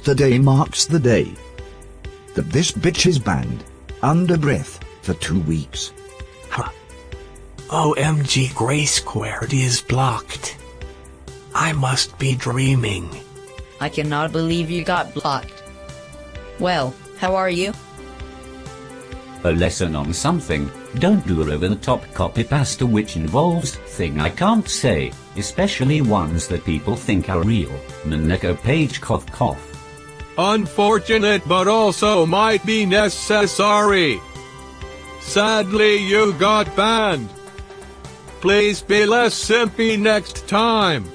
Today marks the day that this bitch is banned, under breath, for 2 weeks. Huh. OMG Gray Squared is blocked. I must be dreaming. I cannot believe you got blocked. Well, how are you? A lesson on something: don't do over-the-top copy-pasta which involves thing I can't say, especially ones that people think are real. Maneko page cough cough. Unfortunate but also might be necessary. Sadly you got banned. Please be less simpy next time.